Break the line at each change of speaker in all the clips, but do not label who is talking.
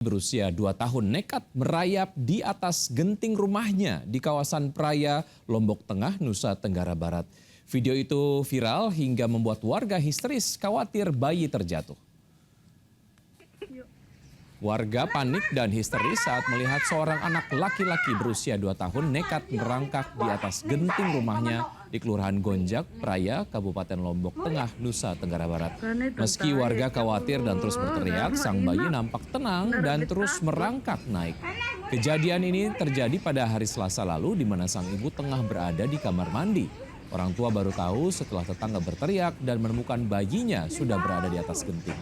Berusia 2 tahun nekat merayap di atas genting rumahnya di kawasan Praia, Lombok Tengah, Nusa Tenggara Barat. Video itu viral hingga membuat warga histeris khawatir bayi terjatuh. Warga panik dan histeris saat melihat seorang anak laki-laki berusia 2 tahun nekat merangkak di atas genting rumahnya di Kelurahan Gonjak, Praia, Kabupaten Lombok Tengah, Nusa Tenggara Barat. Meski warga khawatir dan terus berteriak, sang bayi nampak tenang dan terus merangkak naik. Kejadian ini terjadi pada hari Selasa lalu di mana sang ibu tengah berada di kamar mandi. Orang tua baru tahu setelah tetangga berteriak dan menemukan bayinya sudah berada di atas genting.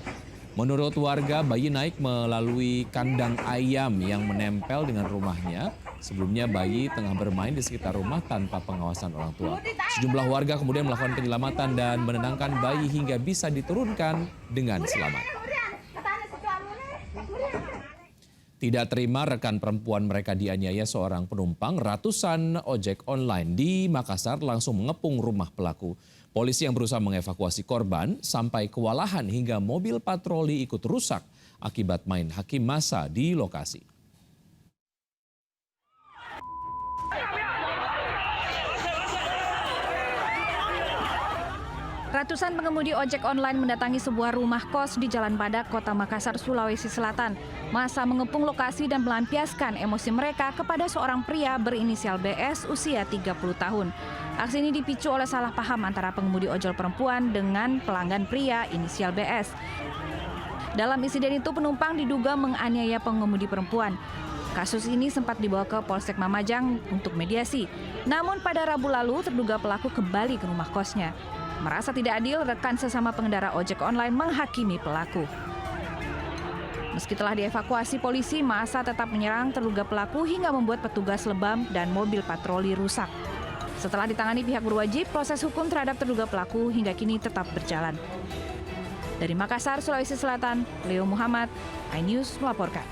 Menurut warga, bayi naik melalui kandang ayam yang menempel dengan rumahnya. Sebelumnya bayi tengah bermain di sekitar rumah tanpa pengawasan orang tua. Sejumlah warga kemudian melakukan penyelamatan dan menenangkan bayi hingga bisa diturunkan dengan selamat. Tidak terima rekan perempuan mereka dianiaya seorang penumpang, ratusan ojek online di Makassar langsung mengepung rumah pelaku. Polisi yang berusaha mengevakuasi korban sampai kewalahan hingga mobil patroli ikut rusak akibat main hakim massa di lokasi.
Ratusan pengemudi ojek online mendatangi sebuah rumah kos di Jalan Badak, Kota Makassar, Sulawesi Selatan. Massa mengepung lokasi dan melampiaskan emosi mereka kepada seorang pria berinisial BS usia 30 tahun. Aksi ini dipicu oleh salah paham antara pengemudi ojol perempuan dengan pelanggan pria inisial BS. Dalam insiden itu penumpang diduga menganiaya pengemudi perempuan. Kasus ini sempat dibawa ke Polsek Mamajang untuk mediasi. Namun pada Rabu lalu terduga pelaku kembali ke rumah kosnya. Merasa tidak adil, rekan sesama pengendara ojek online menghakimi pelaku. Meski telah dievakuasi polisi, massa tetap menyerang terduga pelaku hingga membuat petugas lebam dan mobil patroli rusak. Setelah ditangani pihak berwajib, proses hukum terhadap terduga pelaku hingga kini tetap berjalan. Dari Makassar, Sulawesi Selatan, Leo Muhammad, iNews melaporkan.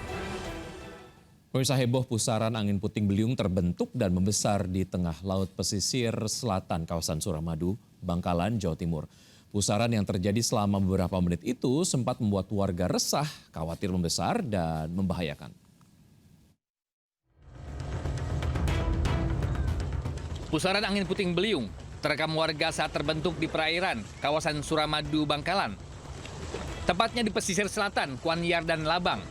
Pemirsa, heboh pusaran angin puting beliung terbentuk dan membesar di tengah laut pesisir selatan kawasan Suramadu, Bangkalan, Jawa Timur. Pusaran yang terjadi selama beberapa menit itu sempat membuat warga resah, khawatir membesar dan membahayakan.
Pusaran angin puting beliung terekam warga saat terbentuk di perairan kawasan Suramadu, Bangkalan. Tepatnya di pesisir selatan, Kuanyar dan Labang.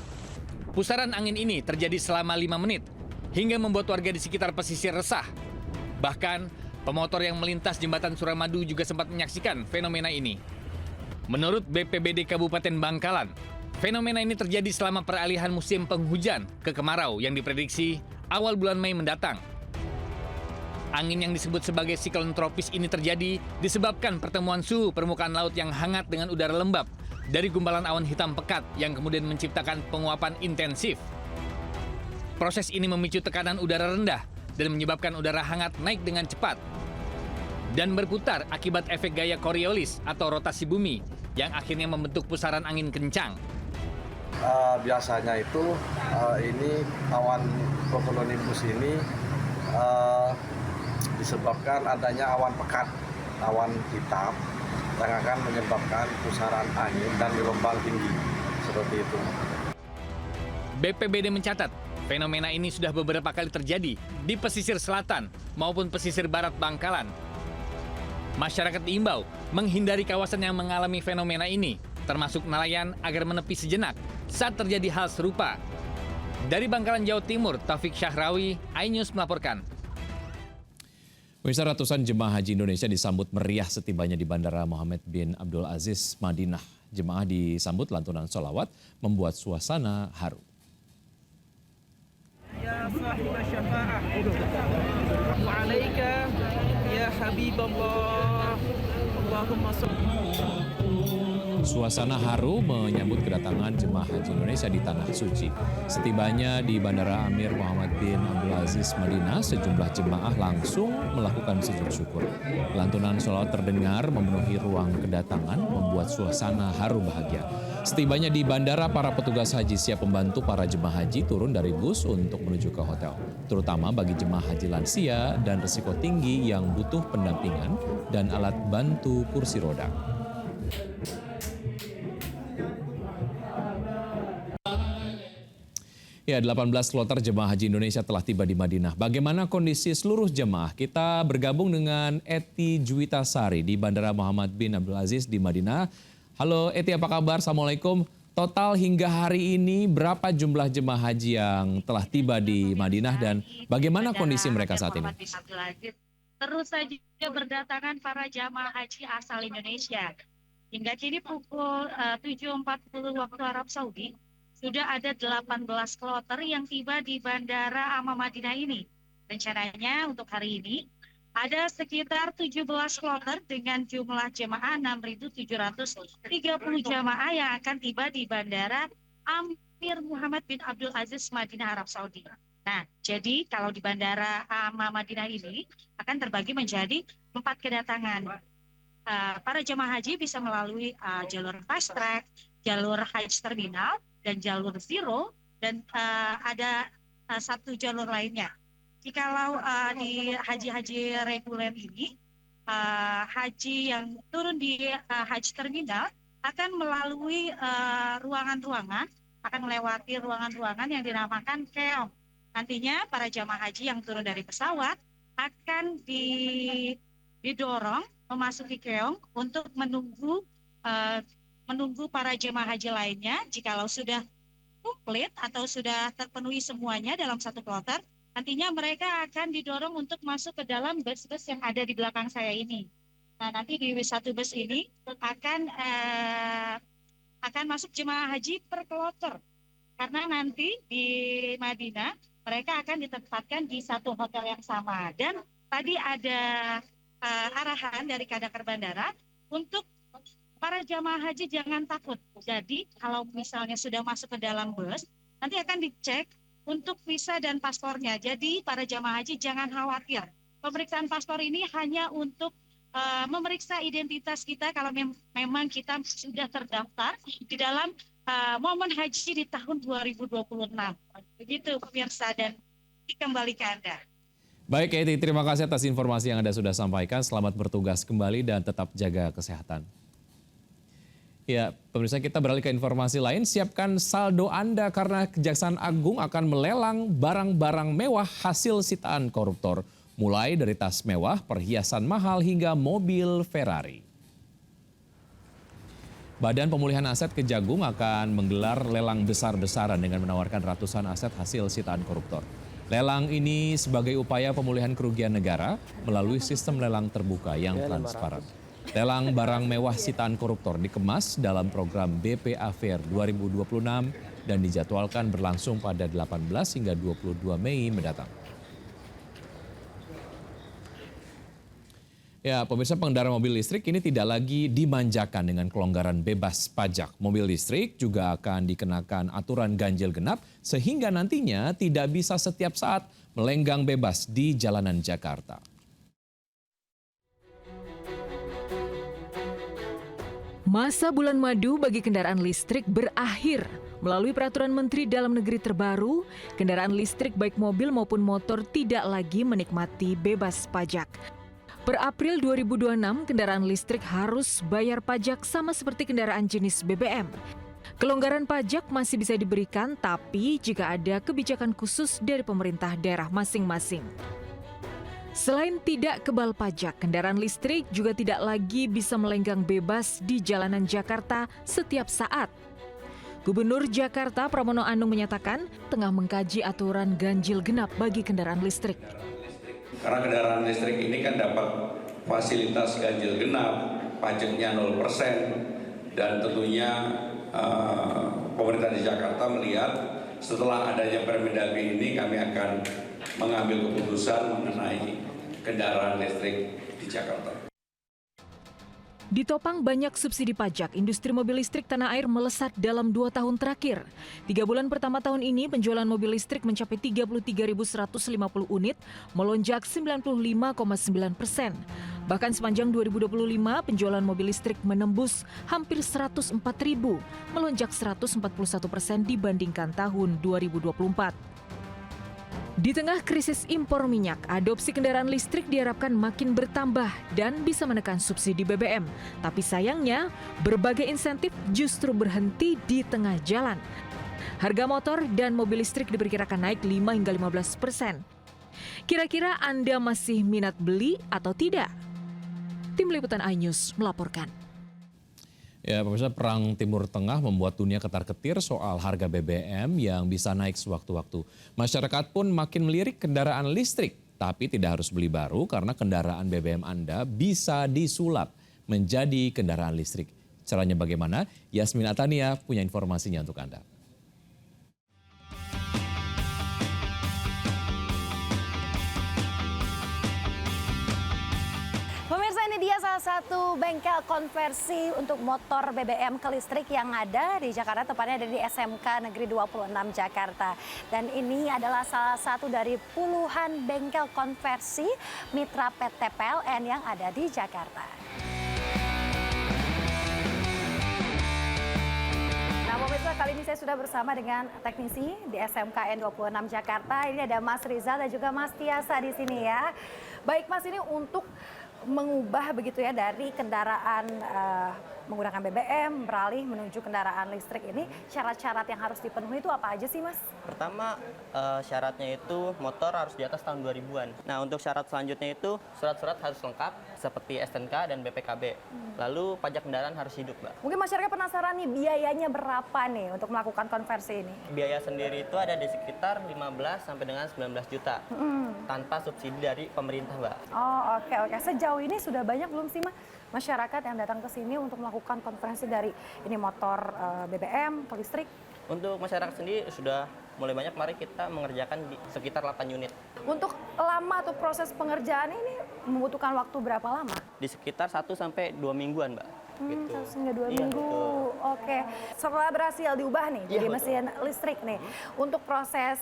Pusaran angin ini terjadi selama 5 menit hingga membuat warga di sekitar pesisir resah. Bahkan, pemotor yang melintas jembatan Suramadu juga sempat menyaksikan fenomena ini. Menurut BPBD Kabupaten Bangkalan, fenomena ini terjadi selama peralihan musim penghujan ke kemarau yang diprediksi awal bulan Mei mendatang. Angin yang disebut sebagai siklon tropis ini terjadi disebabkan pertemuan suhu permukaan laut yang hangat dengan udara lembab dari gumpalan awan hitam pekat yang kemudian menciptakan penguapan intensif. Proses ini memicu tekanan udara rendah dan menyebabkan udara hangat naik dengan cepat dan berputar akibat efek gaya Coriolis atau rotasi bumi yang akhirnya membentuk pusaran angin kencang.
Biasanya itu ini awan cumulonimbus ini disebabkan adanya awan pekat, awan hitam yang akan menyebabkan pusaran angin dan gelombang tinggi, seperti itu.
BPBD mencatat, fenomena ini sudah beberapa kali terjadi di pesisir selatan maupun pesisir barat Bangkalan. Masyarakat diimbau menghindari kawasan yang mengalami fenomena ini, termasuk nelayan agar menepi sejenak saat terjadi hal serupa. Dari Bangkalan, Jawa Timur, Taufik Syahrawi, iNews melaporkan.
Pemirsa, ratusan jemaah haji Indonesia disambut meriah setibanya di Bandara Mohammed bin Abdul Aziz, Madinah. Jemaah disambut lantunan sholawat membuat suasana haru.
Ya sahibah syafa'ah, wa alaika ya habiballah, Allahumma salli.
Suasana haru menyambut kedatangan jemaah haji Indonesia di Tanah Suci. Setibanya di Bandara Amir Muhammad bin Abdul Aziz, Madinah, sejumlah jemaah langsung melakukan sujud syukur. Lantunan sholawat terdengar memenuhi ruang kedatangan, membuat suasana haru bahagia. Setibanya di bandara, para petugas haji siap membantu para jemaah haji turun dari bus untuk menuju ke hotel. Terutama bagi jemaah haji lansia dan risiko tinggi yang butuh pendampingan dan alat bantu kursi roda. Ya, 18 kloter jemaah haji Indonesia telah tiba di Madinah. Bagaimana kondisi seluruh jemaah? Kita bergabung dengan Eti Juwitasari di Bandara Muhammad bin Abdul Aziz di Madinah. Halo Eti, apa kabar? Assalamualaikum. Total hingga hari ini berapa jumlah jemaah haji yang telah tiba di Madinah dan bagaimana kondisi mereka saat ini?
Terus saja berdatangan para jamaah haji asal Indonesia. Hingga kini pukul 7.40 waktu Arab Saudi, sudah ada 18 kloter yang tiba di Bandara Amma Madinah ini. Rencananya untuk hari ini ada sekitar 17 kloter dengan jumlah jemaah 6.730 jemaah yang akan tiba di Bandara Amir Muhammad bin Abdul Aziz Madinah Arab Saudi. Nah, jadi kalau di Bandara Amma Madinah ini akan terbagi menjadi 4 kedatangan. Para jemaah haji bisa melalui jalur fast track, jalur haji terminal, dan jalur zero, dan ada satu jalur lainnya. Jikalau di haji-haji reguler ini, haji yang turun di haji terminal akan melalui ruangan-ruangan, akan melewati ruangan-ruangan yang dinamakan keong. Nantinya para jamaah haji yang turun dari pesawat akan didorong memasuki keong untuk menunggu para jemaah haji lainnya. Jikalau sudah komplit atau sudah terpenuhi semuanya dalam satu kloter, nantinya mereka akan didorong untuk masuk ke dalam bus-bus yang ada di belakang saya ini. Nah, nanti di satu bus ini akan masuk jemaah haji per kloter. Karena nanti di Madinah mereka akan ditempatkan di satu hotel yang sama. Dan tadi ada arahan dari Kadakar Bandara untuk para jamaah haji jangan takut. Jadi kalau misalnya sudah masuk ke dalam bus, nanti akan dicek untuk visa dan paspornya. Jadi para jamaah haji jangan khawatir. Pemeriksaan paspor ini hanya untuk memeriksa identitas kita kalau memang kita sudah terdaftar di dalam momen haji di tahun 2026. Begitu pemirsa, dan kembali ke Anda.
Baik Eti, terima kasih atas informasi yang Anda sudah sampaikan. Selamat bertugas kembali dan tetap jaga kesehatan. Ya, pemirsa, kita beralih ke informasi lain. Siapkan saldo Anda karena Kejaksaan Agung akan melelang barang-barang mewah hasil sitaan koruptor. Mulai dari tas mewah, perhiasan mahal hingga mobil Ferrari. Badan Pemulihan Aset Kejagung akan menggelar lelang besar-besaran dengan menawarkan ratusan aset hasil sitaan koruptor. Lelang ini sebagai upaya pemulihan kerugian negara melalui sistem lelang terbuka yang transparan. Lelang barang mewah sitaan koruptor dikemas dalam program BPA Fair 2026 dan dijadwalkan berlangsung pada 18 hingga 22 Mei mendatang. Ya, pemirsa, pengendara mobil listrik ini tidak lagi dimanjakan dengan kelonggaran bebas pajak. Mobil listrik juga akan dikenakan aturan ganjil genap sehingga nantinya tidak bisa setiap saat melenggang bebas di jalanan Jakarta.
Masa bulan madu bagi kendaraan listrik berakhir. Melalui peraturan Menteri Dalam Negeri terbaru, kendaraan listrik baik mobil maupun motor tidak lagi menikmati bebas pajak. Per April 2026, kendaraan listrik harus bayar pajak sama seperti kendaraan jenis BBM. Kelonggaran pajak masih bisa diberikan, tapi jika ada kebijakan khusus dari pemerintah daerah masing-masing. Selain tidak kebal pajak, kendaraan listrik juga tidak lagi bisa melenggang bebas di jalanan Jakarta setiap saat. Gubernur Jakarta Pramono Anung menyatakan tengah mengkaji aturan ganjil genap bagi kendaraan listrik.
Karena kendaraan listrik ini kan dapat fasilitas ganjil genap, pajaknya 0%, dan tentunya pemerintah di Jakarta melihat setelah adanya Permendagri ini kami akan mengambil keputusan mengenai kendaraan listrik di Jakarta.
Ditopang banyak subsidi pajak, industri mobil listrik tanah air melesat dalam 2 tahun terakhir. 3 bulan pertama tahun ini, penjualan mobil listrik mencapai 33.150 unit, melonjak 95,9%. Bahkan sepanjang 2025, penjualan mobil listrik menembus hampir 104.000, melonjak 141% dibandingkan tahun 2024. Di tengah krisis impor minyak, adopsi kendaraan listrik diharapkan makin bertambah dan bisa menekan subsidi BBM. Tapi sayangnya, berbagai insentif justru berhenti di tengah jalan. Harga motor dan mobil listrik diperkirakan naik 5 hingga 15%. Kira-kira Anda masih minat beli atau tidak? Tim Liputan iNews melaporkan.
Ya, pemirsa, perang Timur Tengah membuat dunia ketar-ketir soal harga BBM yang bisa naik sewaktu-waktu. Masyarakat pun makin melirik kendaraan listrik, tapi tidak harus beli baru karena kendaraan BBM Anda bisa disulap menjadi kendaraan listrik. Caranya bagaimana? Yasmin Atania punya informasinya untuk Anda.
Pemirsa, ini dia salah satu bengkel konversi untuk motor BBM ke listrik yang ada di Jakarta, tepatnya ada di SMK Negeri 26 Jakarta. Dan ini adalah salah satu dari puluhan bengkel konversi mitra PT PLN yang ada di Jakarta. Nah, pemirsa, kali ini saya sudah bersama dengan teknisi di SMKN 26 Jakarta. Ini ada Mas Rizal dan juga Mas Tiasa di sini ya. Baik Mas, ini untuk mengubah begitu ya dari kendaraan menggunakan BBM beralih menuju kendaraan listrik ini, syarat-syarat yang harus dipenuhi itu apa aja sih Mas?
Pertama, syaratnya itu motor harus di atas tahun 2000-an. Nah, untuk syarat selanjutnya itu surat-surat harus lengkap seperti STNK dan BPKB. Lalu pajak kendaraan harus hidup, Mbak.
Mungkin masyarakat penasaran nih, biayanya berapa nih untuk melakukan konversi ini?
Biaya sendiri itu ada di sekitar 15 sampai dengan 19 juta. Tanpa subsidi dari pemerintah, Mbak.
Oh, oke. Sejauh ini sudah banyak belum sih Mas masyarakat yang datang ke sini untuk melakukan konversi dari ini motor BBM ke listrik?
Untuk masyarakat sendiri sudah mulai banyak. Mari kita mengerjakan di sekitar 8 unit.
Untuk lama atau proses pengerjaan ini membutuhkan waktu berapa lama?
Di sekitar 1 sampai 2 mingguan, Mbak. Gitu.
1 hingga 2 minggu.
Betul.
Oke. Setelah berhasil diubah nih jadi mesin listrik nih. Untuk proses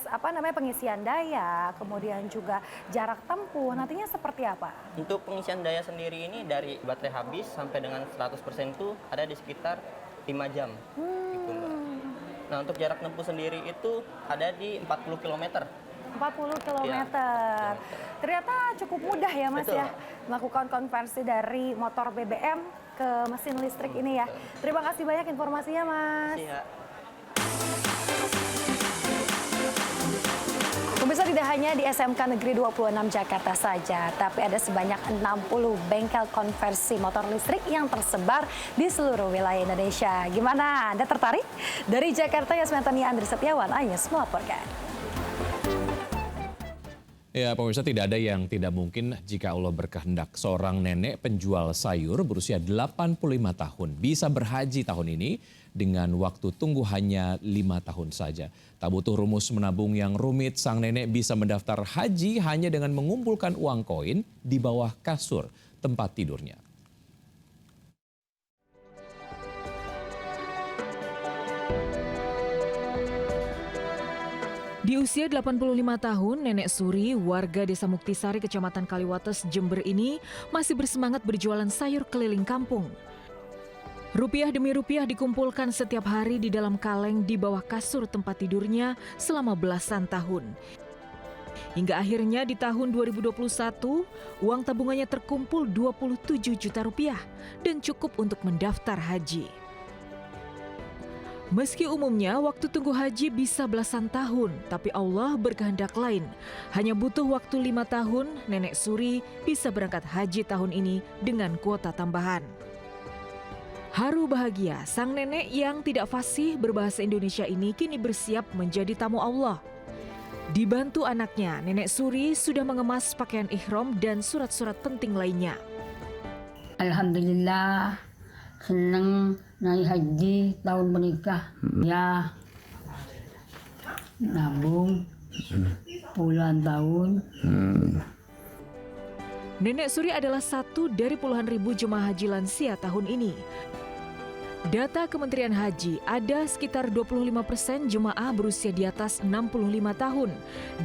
pengisian daya, kemudian juga jarak tempuh nantinya seperti apa?
Untuk pengisian daya sendiri ini dari baterai habis sampai dengan 100% itu ada di sekitar 5 jam. Gitu, Mbak. Nah, untuk jarak tempuh sendiri itu ada di 40 km.
40 km.
Ya.
Ternyata cukup mudah ya Mas. Betul. Ya melakukan konversi dari motor BBM ke mesin listrik ini ya. Terima kasih banyak informasinya Mas.
Iya.
Pemirsa, tidak hanya di SMK Negeri 26 Jakarta saja, tapi ada sebanyak 60 bengkel konversi motor listrik yang tersebar di seluruh wilayah Indonesia. Gimana? Anda tertarik? Dari Jakarta, Yasmin Atania, Andri Setiawan, iNews melaporkan.
Ya, pemirsa, tidak ada yang tidak mungkin jika Allah berkehendak. Seorang nenek penjual sayur berusia 85 tahun bisa berhaji tahun ini dengan waktu tunggu hanya 5 tahun saja. Tak butuh rumus menabung yang rumit, sang nenek bisa mendaftar haji hanya dengan mengumpulkan uang koin di bawah kasur tempat tidurnya.
Di usia 85 tahun, Nenek Suri, warga Desa Muktisari, Kecamatan Kaliwates, Jember ini masih bersemangat berjualan sayur keliling kampung. Rupiah demi rupiah dikumpulkan setiap hari di dalam kaleng di bawah kasur tempat tidurnya selama belasan tahun. Hingga akhirnya di tahun 2021, uang tabungannya terkumpul 27 juta rupiah dan cukup untuk mendaftar haji. Meski umumnya waktu tunggu haji bisa belasan tahun, tapi Allah berkehendak lain. Hanya butuh waktu 5 tahun, Nenek Suri bisa berangkat haji tahun ini dengan kuota tambahan. Haru bahagia, sang nenek yang tidak fasih berbahasa Indonesia ini kini bersiap menjadi tamu Allah. Dibantu anaknya, Nenek Suri sudah mengemas pakaian ihram dan surat-surat penting lainnya.
Alhamdulillah, senang naik haji tahun menikah. Ya, nabung puluhan tahun.
Nenek Suri adalah satu dari puluhan ribu jemaah haji lansia tahun ini. Data Kementerian Haji, ada sekitar 25% jemaah berusia di atas 65 tahun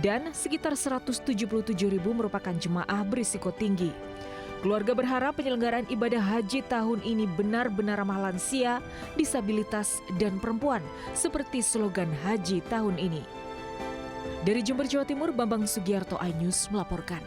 dan sekitar 177 ribu merupakan jemaah berisiko tinggi. Keluarga berharap penyelenggaraan ibadah haji tahun ini benar-benar ramah lansia, disabilitas, dan perempuan seperti slogan haji tahun ini. Dari Jember, Jawa Timur, Bambang Sugiarto, iNews melaporkan.